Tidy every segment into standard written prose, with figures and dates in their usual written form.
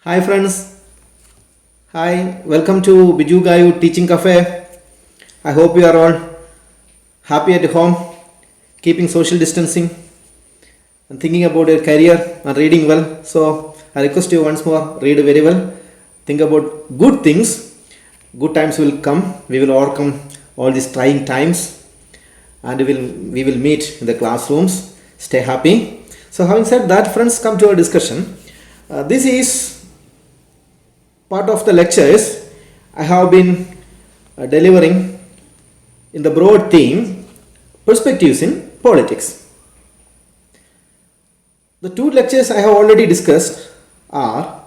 Hi friends, hi, welcome to Biju Gayu Teaching Cafe. I hope you are all happy at home, keeping social distancing and thinking about your career and reading well. So I request you once more, read very well, think about good things. Good times will come, we will overcome all these trying times and we will meet in the classrooms. Stay happy. So having said that, friends, come to our discussion. This is part of the lectures I have been delivering in the broad theme perspectives in politics. The two lectures I have already discussed are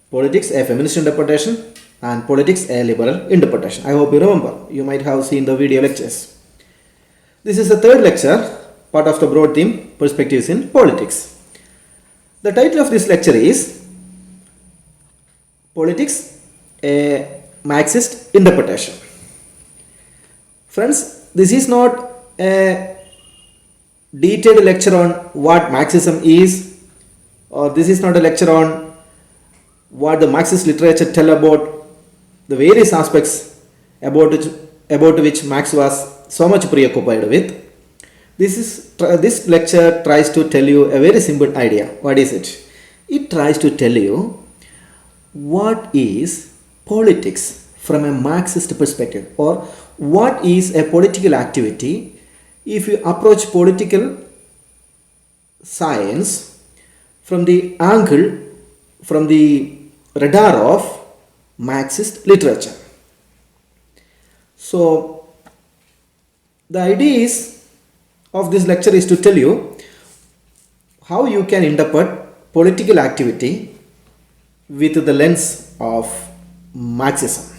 politics a feminist interpretation and politics a liberal interpretation. I hope you remember. You might have seen the video lectures. This is the third lecture, part of the broad theme perspectives in politics. The title of this lecture is Politics, a Marxist Interpretation. Friends, this is not a detailed lecture on what Marxism is, or this is not a lecture on what the Marxist literature tell about the various aspects about which Marx was so much preoccupied with. This lecture tries to tell you a very simple idea. What is it? It tries to tell you what is politics from a Marxist perspective, or what is a political activity if you approach political science from the angle, from the radar of Marxist literature. So the idea of this lecture is to tell you how you can interpret political activity with the lens of Marxism.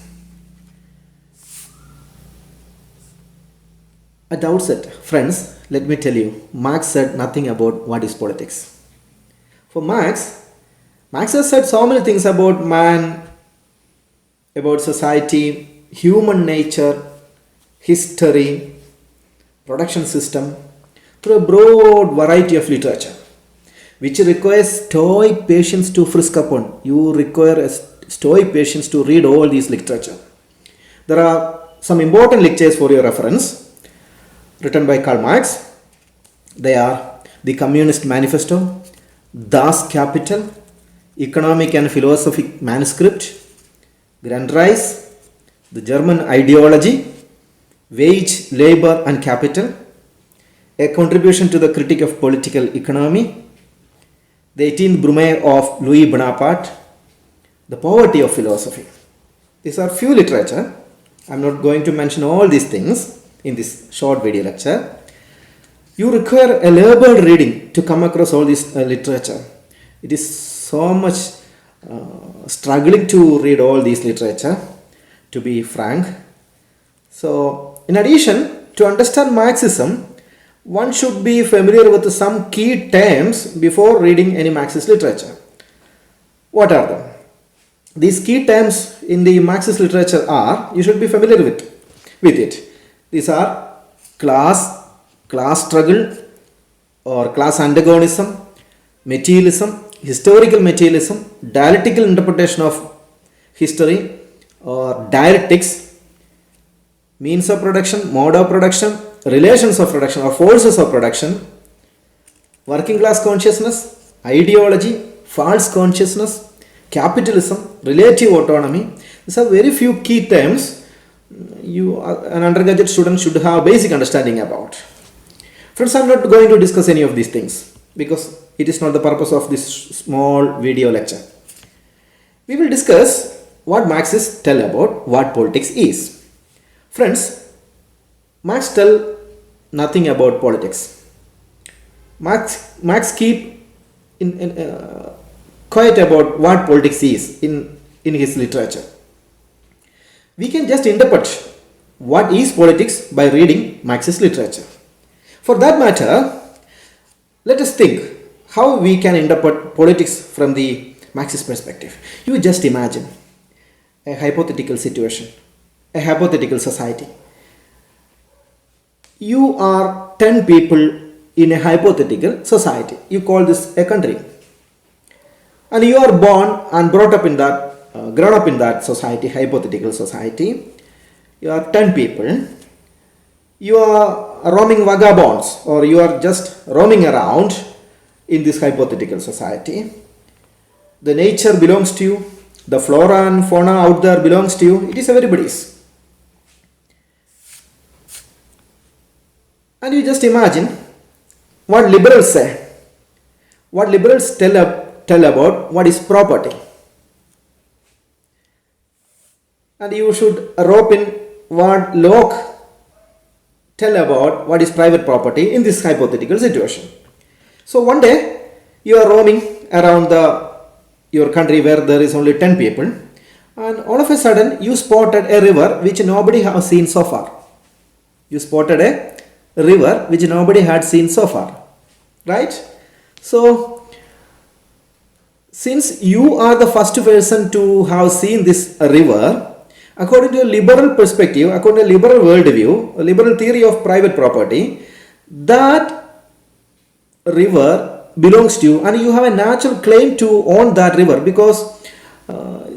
At the outset, friends, let me tell you, Marx said nothing about what is politics. For Marx has said so many things about man, about society, human nature, history, production system, through a broad variety of literature, which requires stoic patience to frisk upon. You require a stoic patience to read all these literature. There are some important lectures for your reference written by Karl Marx. They are The Communist Manifesto, Das Kapital, Economic and Philosophic Manuscript, Grundrisse, The German Ideology, Wage, Labor and Capital, A Contribution to the Critique of Political Economy, The 18th Brumaire of Louis Bonaparte, The Poverty of Philosophy. These are few literature. I am not going to mention all these things in this short video lecture. You require a labored reading to come across all this literature. It is so much struggling to read all these literature, to be frank. So, in addition, to understand Marxism, one should be familiar with some key terms before reading any Marxist literature. What are them? These key terms in the Marxist literature are, you should be familiar with it. These are class struggle or class antagonism, materialism, historical materialism, dialectical interpretation of history or dialectics, means of production, mode of production, relations of production or forces of production, working class consciousness, ideology, false consciousness, capitalism, relative autonomy. These are very few key terms an undergraduate student should have basic understanding about. Friends, I am not going to discuss any of these things because it is not the purpose of this small video lecture. We will discuss what Marxists tell about what politics is. Friends, Marx tell nothing about politics. Marx keep quiet about what politics is in his literature. We can just interpret what is politics by reading Marxist literature. For that matter, let us think how we can interpret politics from the Marxist perspective. You just imagine a hypothetical situation, a hypothetical society. You are 10 people in a hypothetical society. You call this a country. and you are born and brought up in that, grown up in that society, hypothetical society. You are 10 people. You are roaming vagabonds, or you are just roaming around in this hypothetical society. The nature belongs to you. The flora and fauna out there belongs to you. It is everybody's. And you just imagine what liberals say. What liberals tell about what is property. And you should rope in what Locke tell about what is private property in this hypothetical situation. So one day you are roaming around your country where there is only 10 people, and all of a sudden you spotted a river which nobody has seen so far. You spotted a river which nobody had seen so far, right? So since you are the first person to have seen this river, according to a liberal perspective, according to a liberal worldview, a liberal theory of private property, that river belongs to you and you have a natural claim to own that river, because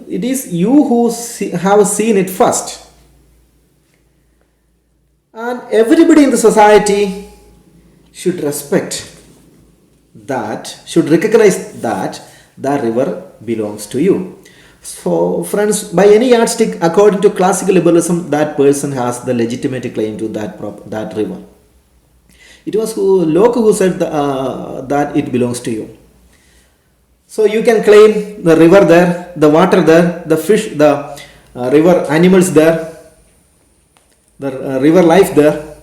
it is you who have seen it first. And everybody in the society should respect that, should recognize that that river belongs to you. So friends, by any yardstick, according to classical liberalism, that person has the legitimate claim to that river. It was Locke who said that it belongs to you. So you can claim the river there, the water there, the fish, the river animals there, the river life there.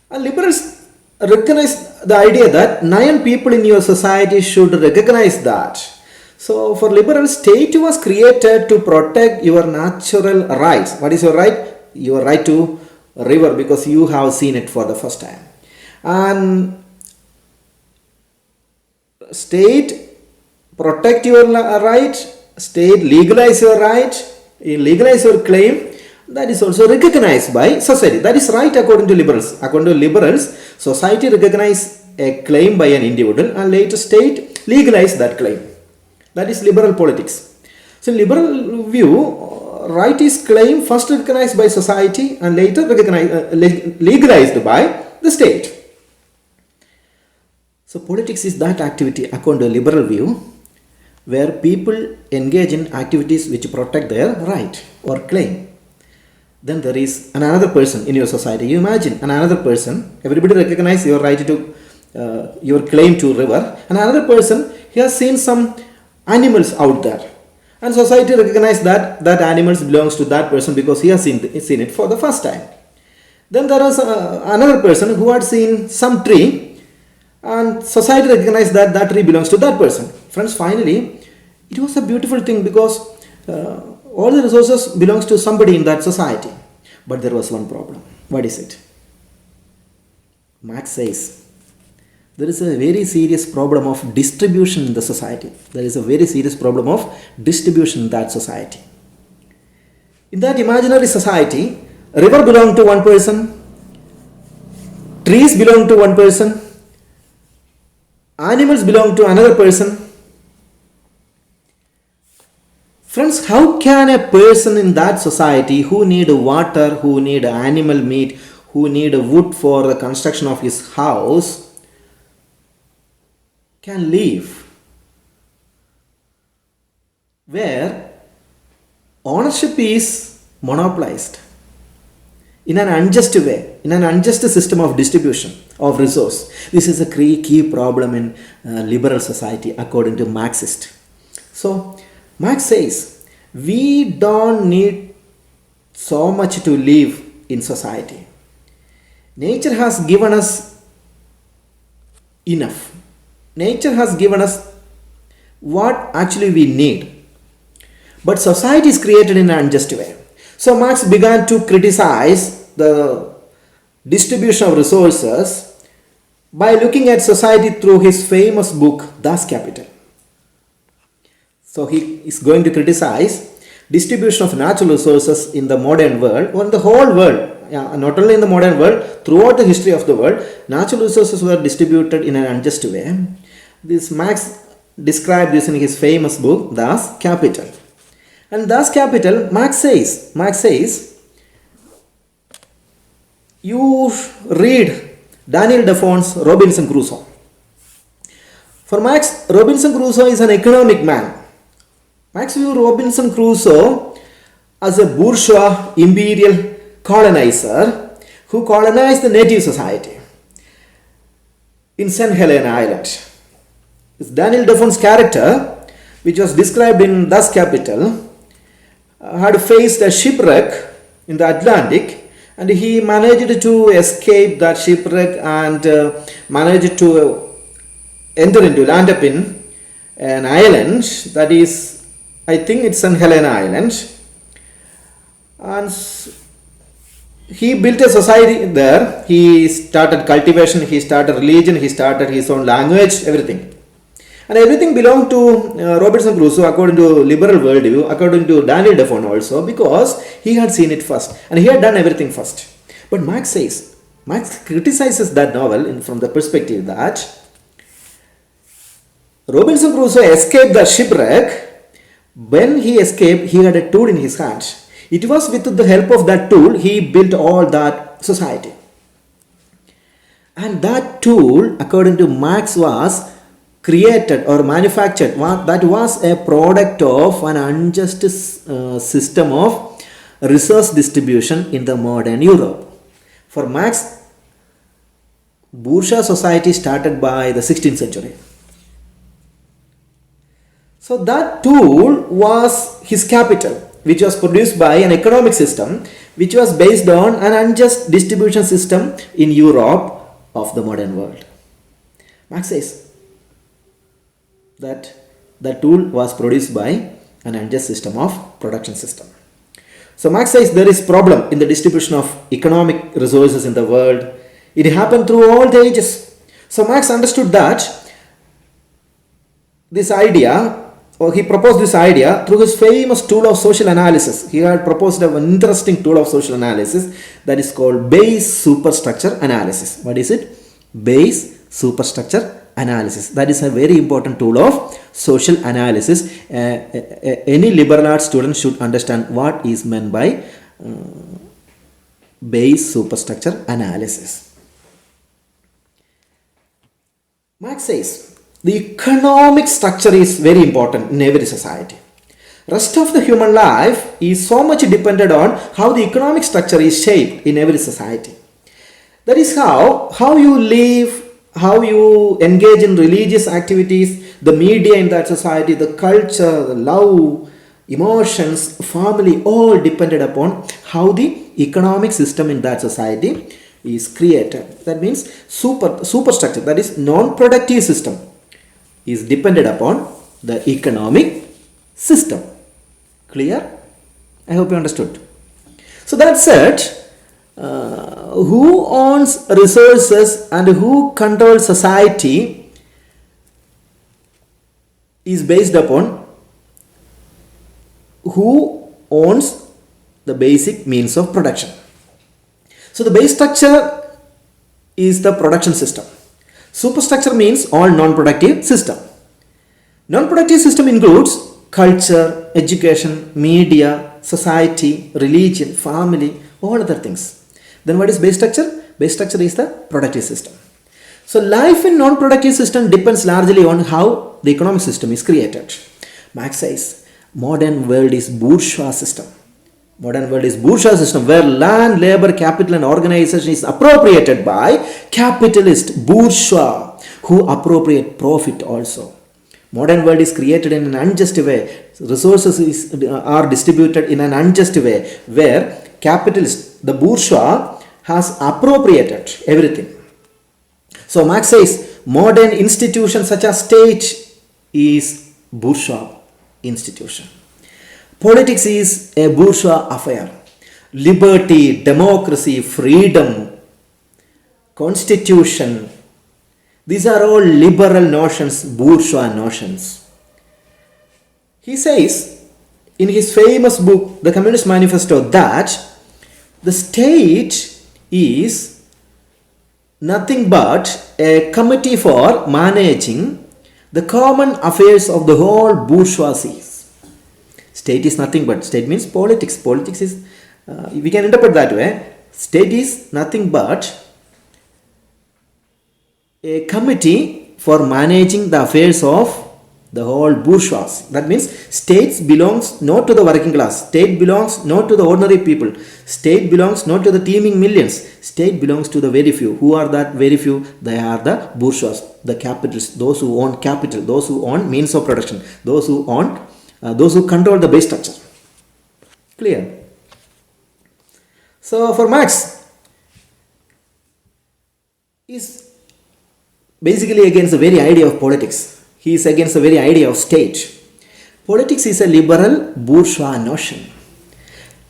And liberals recognize the idea that 9 people in your society should recognize that. So for liberals, state was created to protect your natural rights. What is your right? Your right to river, because you have seen it for the first time. And state protect your right, state legalize your right, legalize your claim. That is also recognized by society. That is right according to liberals. According to liberals, society recognize a claim by an individual and later state legalize that claim. That is liberal politics. So in liberal view, right is claim first recognized by society and later legalized by the state. So politics is that activity according to a liberal view where people engage in activities which protect their right or claim. Then there is another person in your society. You imagine another person, everybody recognize your right to your claim to river, and another person, he has seen some animals out there, and society recognize that animals belongs to that person because he has seen it for the first time. Then there is another person who had seen some tree, and society recognized that tree belongs to that person. Friends, finally it was a beautiful thing because all the resources belongs to somebody in that society. But there was one problem. What is it? Marx says there is a very serious problem of distribution in the society. There is a very serious problem of distribution in that society. In that imaginary society, river belonged to one person, trees belong to one person, animals belong to another person. Friends, how can a person in that society who need water, who need animal meat, who need wood for the construction of his house, can live where ownership is monopolized in an unjust way, in an unjust system of distribution of resource? This is a key problem in liberal society according to Marxist. So Marx says we don't need so much to live in society. Nature has given us enough. Nature has given us what actually we need. But society is created in an unjust way. So Marx began to criticize the distribution of resources by looking at society through his famous book, Das Kapital. So he is going to criticize distribution of natural resources in the modern world, or in the whole world. Not only in the modern world, throughout the history of the world, natural resources were distributed in an unjust way. This Marx described this in his famous book, Das Kapital. And Das Kapital, Marx says, you read Daniel Defoe's Robinson Crusoe. For Marx, Robinson Crusoe is an economic man. Marx viewed Robinson Crusoe as a bourgeois imperial colonizer who colonized the native society in St. Helena Island. Daniel Defoe's character, which was described in Das Kapital, had faced a shipwreck in the Atlantic, and he managed to escape that shipwreck and managed to land up in an island that is, I think it's St. Helena Island, and he built a society there. He started cultivation, he started religion, he started his own language, everything. And everything belonged to Robinson Crusoe according to liberal worldview, according to Daniel Defoe also, because he had seen it first and he had done everything first. But Marx criticizes that novel from the perspective that Robinson Crusoe escaped the shipwreck. When he escaped, he had a tool in his hand. It was with the help of that tool he built all that society. And that tool, according to Marx, was created or manufactured, that was a product of an unjust system of resource distribution in the modern Europe. For Marx, bourgeois society started by the 16th century. So that tool was his capital, which was produced by an economic system which was based on an unjust distribution system in Europe of the modern world. Marx says that the tool was produced by an unjust system of production system. So Marx says there is problem in the distribution of economic resources in the world. It happened through all the ages. So Marx understood that this idea, or he proposed this idea through his famous tool of social analysis. He had proposed an interesting tool of social analysis that is called base superstructure analysis. What is it? Base superstructure analysis. That is a very important tool of social analysis. Any liberal arts student should understand what is meant by base superstructure analysis. Marx says the economic structure is very important in every society. Rest of the human life is so much dependent on how the economic structure is shaped in every society. That is how you live, how you engage in religious activities, the media in that society, the culture, the love, emotions, family, all depended upon how the economic system in that society is created. That means superstructure, that is non-productive system, is dependent upon the economic system. Clear? I hope you understood. So that's it. Who owns resources and who controls society is based upon who owns the basic means of production. So the base structure is the production system. Superstructure means all non-productive system. Non-productive system includes culture, education, media, society, religion, family, all other things. Then what is base structure? Base structure is the productive system. So life in non-productive system depends largely on how the economic system is created. Marx says modern world is bourgeois system. Modern world is bourgeois system where land, labor, capital and organization is appropriated by capitalist bourgeois who appropriate profit also. Modern world is created in an unjust way. Resources are distributed in an unjust way where capitalist, the bourgeois, has appropriated everything. So Marx says modern institutions such as state is bourgeois institution. Politics is a bourgeois affair. Liberty, democracy, freedom, constitution, these are all liberal notions, bourgeois notions. He says in his famous book, The Communist Manifesto, that the state is nothing but a committee for managing the common affairs of the whole bourgeoisie. State is nothing but, state means politics. Politics is, we can interpret that way. State is nothing but a committee for managing the affairs of the whole bourgeoisie. That means states belongs not to the working class. State belongs not to the ordinary people. State belongs not to the teeming millions. State belongs to the very few. Who are that very few? They are the bourgeois, the capitalists, those who own capital, those who own means of production, those who own, those who control the base structure. Clear? So for Marx, is basically against the very idea of politics. He is against the very idea of state. Politics is a liberal bourgeois notion.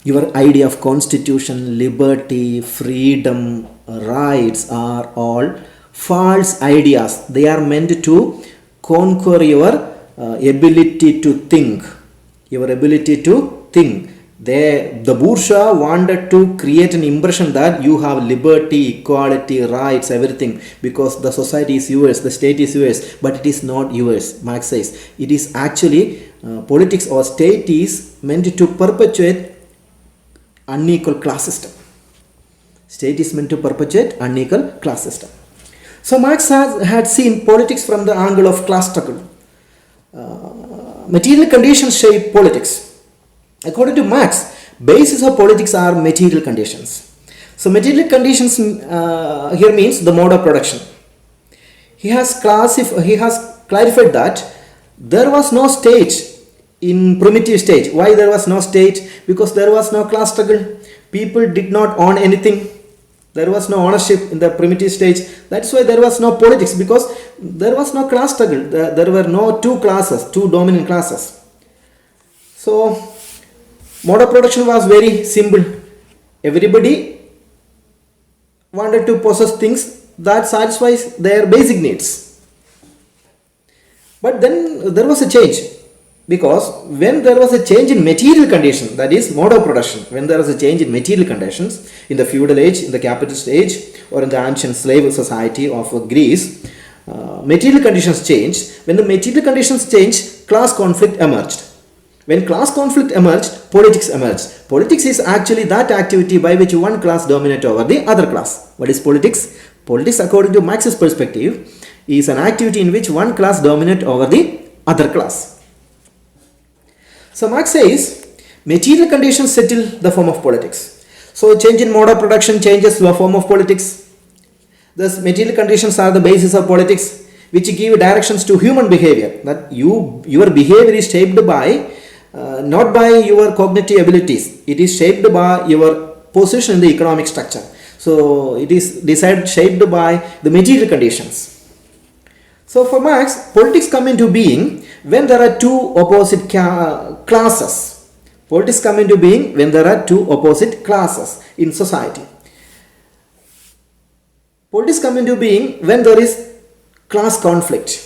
Your idea of constitution, liberty, freedom, rights are all false ideas. They are meant to conquer your ability to think. Your ability to think. The bourgeois wanted to create an impression that you have liberty, equality, rights, everything, because the society is yours, the state is yours, but it is not yours. Marx says it is actually politics or state is meant to perpetuate unequal class system. State is meant to perpetuate unequal class system. So Marx had seen politics from the angle of class struggle. Material conditions shape politics. According to Marx, basis of politics are material conditions. So material conditions here means the mode of production. He has clarified that there was no state in primitive stage. Why there was no state? Because there was no class struggle. People did not own anything. There was no ownership in the primitive stage. That's why there was no politics, because there was no class struggle. There were no two classes, two dominant classes. So mode of production was very simple. Everybody wanted to possess things that satisfies their basic needs. But then there was a change, because when there was a change in material condition, that is mode of production, when there was a change in material conditions in the feudal age, in the capitalist age, or in the ancient slave society of Greece, material conditions changed. When the material conditions changed, class conflict emerged. When class conflict emerged, politics emerged. Politics is actually that activity by which one class dominates over the other class. What is politics? Politics, according to Marx's perspective, is an activity in which one class dominates over the other class. So Marx says material conditions settle the form of politics. So change in mode of production changes the form of politics. Thus material conditions are the basis of politics, which give directions to human behavior. That your behavior is shaped by not by your cognitive abilities. It is shaped by your position in the economic structure. So it is shaped by the material conditions. So for Marx, politics come into being when there are two opposite classes. Politics come into being when there are two opposite classes in society. Politics come into being when there is class conflict.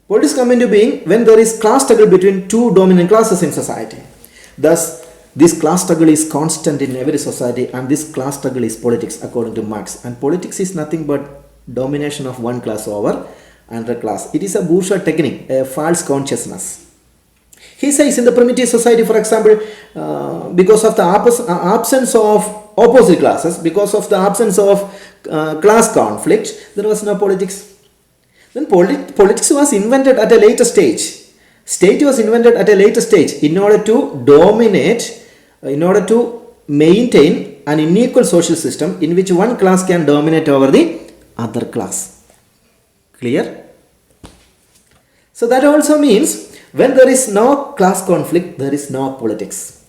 Politics come into being when there is class struggle between two dominant classes in society. Thus, this class struggle is constant in every society, and this class struggle is politics according to Marx. And politics is nothing but domination of one class over another class. It is a bourgeois technique, a false consciousness. He says in the primitive society, for example, because of the absence of opposite classes, because of the absence of class conflict, there was no politics. Then politics was invented at a later stage. State was invented at a later stage in order to dominate, in order to maintain an unequal social system in which one class can dominate over the other class. Clear? So that also means when there is no class conflict, there is no politics.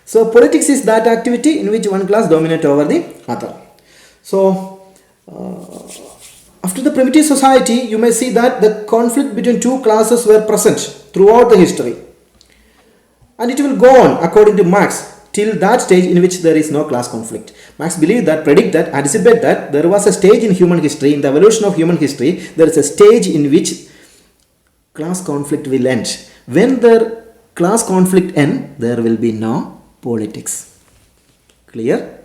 So politics is that activity in which one class dominates over the other. So after the primitive society, you may see that the conflict between two classes were present throughout the history. And it will go on, according to Marx, till that stage in which there is no class conflict. Marx believed that, predict that, anticipate that there was a stage in human history, in the evolution of human history, there is a stage in which class conflict will end. When the class conflict ends, there will be no politics. Clear?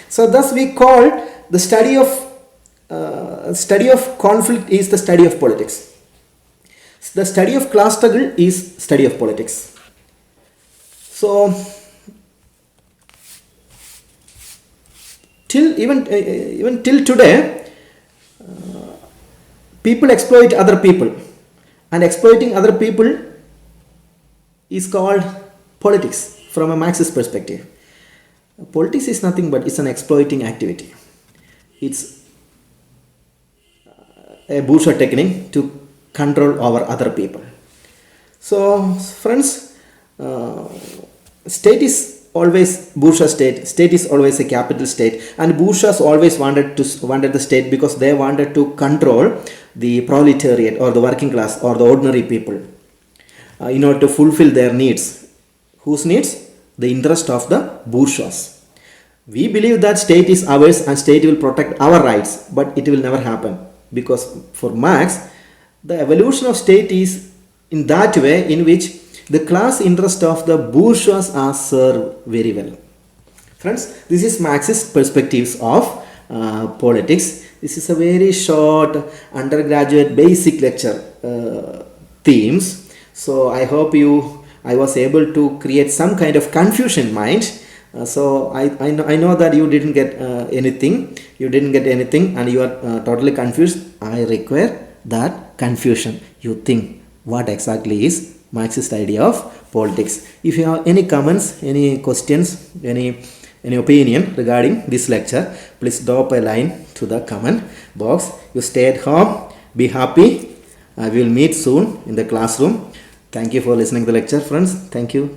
So thus we call the study of study of conflict is the study of politics. The study of class struggle is study of politics. So even till today, people exploit other people, and exploiting other people is called politics from a Marxist perspective. Politics is nothing but it's an exploiting activity. It's a bourgeois technique to control over other people. So friends, state is always bourgeois state is always a capital state, and bourgeois always wanted the state because they wanted to control the proletariat or the working class or the ordinary people in order to fulfill their needs. Whose needs? The interest of the bourgeois. We believe that state is ours and state will protect our rights, but it will never happen, because for Marx the evolution of state is in that way in which the class interest of the bourgeois are served very well. Friends, this is Marxist perspectives of politics. This is a very short undergraduate basic lecture themes. So I hope I was able to create some kind of confusion in mind. So I know that you didn't get anything. You didn't get anything and you are totally confused. I require that confusion. You think what exactly is Marxist idea of politics. If you have any comments, any questions, any opinion regarding this lecture, please drop a line to the comment box. You stay at home, be happy. We will meet soon in the classroom. Thank you for listening to the lecture, friends. Thank you.